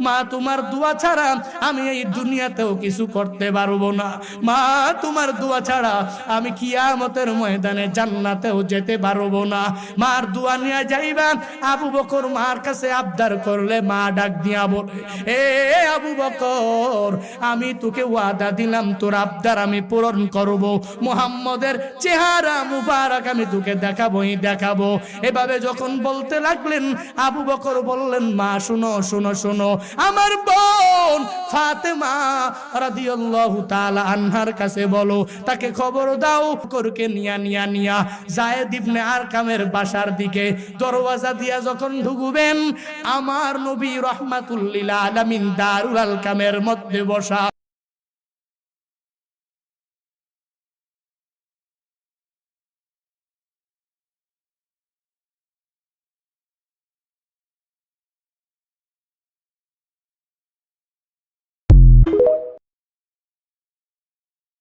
মা তোমার দোয়া ছাড়া আমি এই দুনিয়াতেও কিছু করতে পারবো না। মা তোমার দোয়া ছাড়া আমি কিয়ামতের ময়দানে জান্নাতেও যেতে পারবো না। মার দোয়া নিয়ে যাইবা। আবু বকর মার কাছে আবদার করলে মা ডাক দিয়া বলে, এ আবু বকর, আমি তোকে ওয়াদা দিলাম তোর আবদার আমি পূরণ করব। মুহাম্মদের চেহারা মুবারক আমি তোকে দেখাবোই দেখাবো। এভাবে যখন বলতে লাগলেন, আবু বকর বললেন, মা শুনো শুনো শুনো, আমার বোন ফাতেমা রাদিয়াল্লাহু তাআলা আনহার কাছে বলো, তাকে খবর দাও। করকে নিয়া যায়েদ ইবনে আরকামের বাসার দিকে দরওয়াজা দিয়া যখন ঢুকবেন, আমার নবী রাহমাতুল লিল আলামিন দারুল আরকামের মধ্যে বসা।